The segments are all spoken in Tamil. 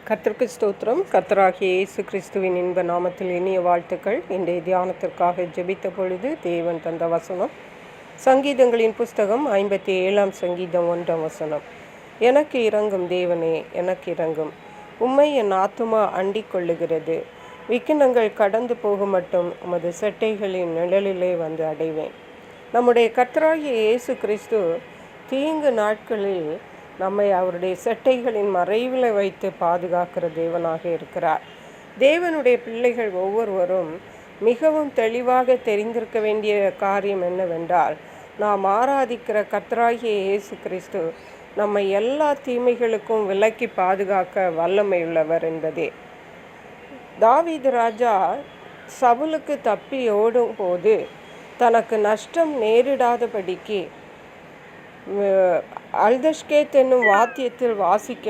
கர்த்தருக்கு ஸ்தோத்திரம். கர்த்தராகிய இயேசு கிறிஸ்துவின் இன்ப நாமத்தில் இனிய வாழ்த்துக்கள். இன்றைய தியானத்திற்காக ஜெபித்த பொழுது தேவன் தந்த வசனம் சங்கீதங்களின் புஸ்தகம் 57 சங்கீதம் 1 எனக்கு இறங்கும் தேவனே, எனக்கு இறங்கும். உம்மை என் ஆத்துமா அண்டிக் கொள்ளுகிறது. விக்கினங்கள் கடந்து போக மட்டும் உமது செட்டைகளின் நிழலிலே வந்து அடைவேன். நம்முடைய கர்த்தராகிய இயேசு கிறிஸ்து தீங்கு நாட்களில் நம்மை அவருடைய செட்டைகளின் மறைவில் வைத்து பாதுகாக்கிற தேவனாக இருக்கிறார். தேவனுடைய பிள்ளைகள் ஒவ்வொருவரும் மிகவும் தெளிவாக தெரிந்திருக்க வேண்டிய காரியம் என்னவென்றால், நாம் ஆராதிக்கிற கர்த்தராகிய இயேசு கிறிஸ்து நம்மை எல்லா தீமைகளுக்கும் விலக்கி பாதுகாக்க வல்லமையுள்ளவர் என்பதே. தாவீது ராஜா சவுலுக்கு தப்பி ஓடும் போது தனக்கு நஷ்டம் நேரிடாதபடிக்கு அல்தஷ்கேத் என்னும் வாத்தியத்தில் வாசிக்க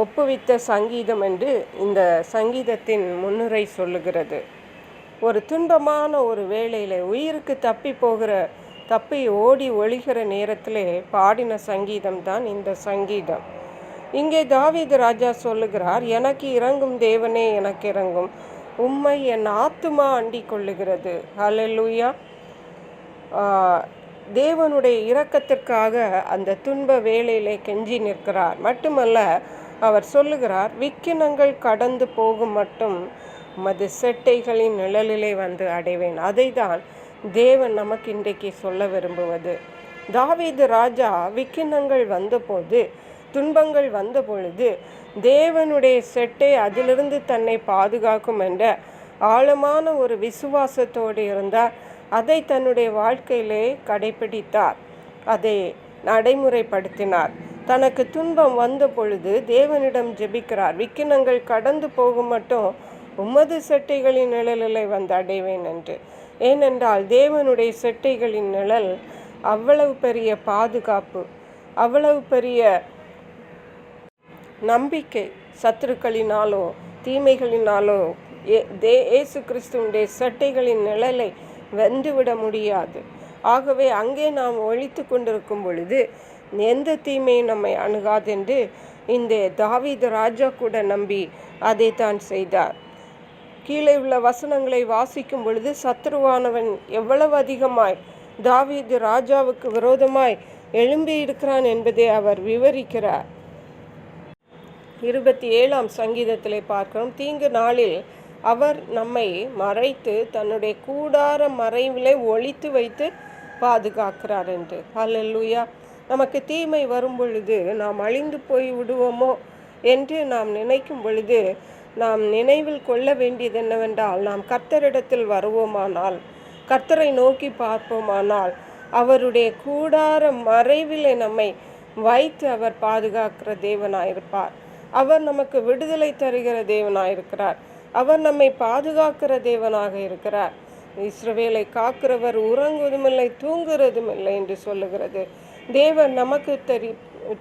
ஒப்புவித்த சங்கீதம் என்று இந்த சங்கீதத்தின் முன்னுரை சொல்லுகிறது. ஒரு துன்பமான ஒரு வேளையில் உயிருக்கு தப்பி ஓடி ஒழிகிற நேரத்திலே பாடின சங்கீதம் தான் இந்த சங்கீதம். இங்கே தாவீது ராஜா சொல்லுகிறார், எனக்கு இறங்கும் தேவனே, எனக்கு இறங்கும். உம்மை என் ஆத்துமா அண்டிக் கொள்ளுகிறது. ஹல்லேலூயா. தேவனுடைய இரக்கத்திற்காக அந்த துன்ப வேளையிலே கெஞ்சி நிற்கிறார். மட்டுமல்ல, அவர் சொல்லுகிறார், விக்கினங்கள் கடந்து போகும் மட்டும் உமது செட்டைகளின் நிழலிலே வந்து அடைவேன். அதை தான் தேவன் நமக்கு இன்றைக்கு சொல்ல விரும்புவது. தாவீது ராஜா விக்கினங்கள் வந்தபோது, துன்பங்கள் வந்த பொழுது தேவனுடைய செட்டை அதிலிருந்து தன்னை பாதுகாக்கும் என்ற ஆழமான ஒரு விசுவாசத்தோடு இருந்தார். அதை தன்னுடைய வாழ்க்கையிலே கடைபிடித்தார், அதை நடைமுறைப்படுத்தினார். தனக்கு துன்பம் வந்த பொழுது தேவனிடம் ஜெபிக்கிறார், விக்கினங்கள் கடந்து போகும் மட்டும் உமது செட்டைகளின் நிழலில் வந்து அடைவேன் என்று. ஏனென்றால் தேவனுடைய செட்டைகளின் நிழல் அவ்வளவு பெரிய பாதுகாப்பு, அவ்வளவு பெரிய நம்பிக்கை. சத்துருக்களினாலோ தீமைகளினாலோ இயேசு கிறிஸ்துவனுடைய செட்டைகளின் நிழலை வென்றுவிட முடியாது. ஆகவே அங்கே நாம் ஒழித்து கொண்டிருக்கும் பொழுது எந்த தீமையும் நம்மை அணுகாதென்று இந்த தாவீது ராஜா கூட நம்பி அதை தான் செய்தார். கீழே உள்ள வசனங்களை வாசிக்கும் பொழுது சத்துருவானவன் எவ்வளவு அதிகமாய் தாவீது ராஜாவுக்கு விரோதமாய் எழும்பி இருக்கிறான் என்பதை அவர் விவரிக்கிறார். 27 சங்கீதத்திலே பார்க்கிறோம், தீங்கு நாளில் அவர் நம்மை மறைத்து தன்னுடைய கூடார மறைவிலே ஒளித்து வைத்து பாதுகாக்கிறார் என்று. ஹல்லேலூயா. நமக்கு தீமை வரும் பொழுது நாம் அழிந்து போய் விடுவோமோ என்று நாம் நினைக்கும் பொழுது நாம் நினைவில் கொள்ள வேண்டியது என்னவென்றால், நாம் கர்த்தரிடத்தில் வருவோமானால், கர்த்தரை நோக்கி பார்ப்போமானால், அவருடைய கூடார மறைவிலே நம்மை வைத்து அவர் பாதுகாக்கிற தேவனாயிருப்பார். அவர் நமக்கு விடுதலை தருகிற தேவனாயிருக்கிறார். அவர் நம்மை பாதுகாக்கிற தேவனாக இருக்கிறார். இஸ்ரவேலை காக்கிறவர் உறங்குவதுமில்லை, தூங்குறதும் இல்லை என்று சொல்லுகிறது. தேவன் நமக்கு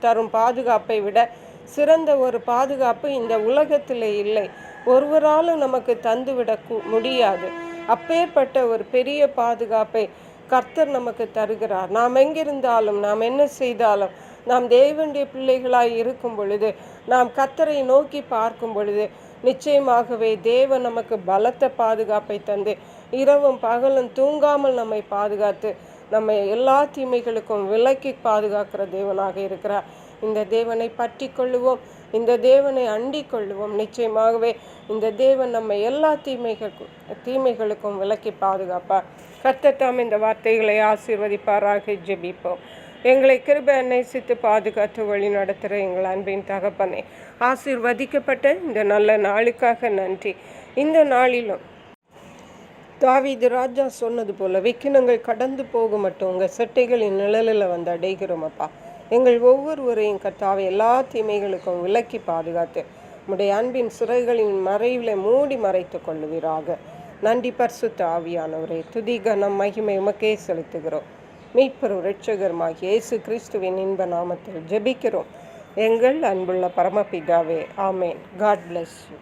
தரும் பாதுகாப்பை விட சிறந்த ஒரு பாதுகாப்பு இந்த உலகத்தில் இல்லை. ஒருவராலும் நமக்கு தந்துவிட முடியாது. அப்பேற்பட்ட ஒரு பெரிய பாதுகாப்பை கர்த்தர் நமக்கு தருகிறார். நாம் எங்கிருந்தாலும், நாம் என்ன செய்தாலும், நாம் தேவனுடைய பிள்ளைகளாய் இருக்கும் பொழுது, நாம் கர்த்தரை நோக்கி பார்க்கும் பொழுது நிச்சயமாகவே தேவன் நமக்கு பலத்த பாதுகாப்பை தந்து இரவும் பகலும் தூங்காமல் நம்மை பாதுகாத்து நம்மை எல்லா தீமைகளுக்கும் விலக்கி பாதுகாக்கிற தேவனாக இருக்கிறார். இந்த தேவனை பற்றி கொள்ளுவோம், இந்த தேவனை அண்டிக் கொள்ளுவோம். நிச்சயமாகவே இந்த தேவன் நம்மை எல்லா தீமைகளுக்கும் விலக்கி பாதுகாப்பார். கர்த்தர் தாம் இந்த வார்த்தைகளை ஆசீர்வதிப்பாராக. ஜெபிப்போம். எங்களை கிருபை நேசித்து பாதுகாத்து வழி நடத்துகிற எங்கள் அன்பின் தகப்பனே, ஆசீர்வதிக்கப்பட்ட இந்த நல்ல நாளுக்காக நன்றி. இந்த நாளிலும் தாவீது ராஜா சொன்னது போல விக்கினங்கள் கடந்து போக மட்டும் உங்கள் செட்டைகளின் நிழலில் வந்து அடைகிறோம் அப்பா. எங்கள் ஒவ்வொருவரையும் கர்த்தாவை எல்லா தீமைகளுக்கும் விலக்கி பாதுகாத்து உம்முடைய அன்பின் சிறைகளின் மறைவில் மூடி மறைத்து கொள்ளுவீராக. நன்றி பரிசுத்த ஆவியானவரே. துதி கனம் மகிமை உமக்கே செலுத்துகிறோம். மீட்பரும் இரட்சகருமாகிய இயேசு கிறிஸ்துவின் இன்ப நாமத்தில் ஜெபிக்கிறோம் எங்கள் அன்புள்ள பரமபிதாவே. ஆமேன். God bless you.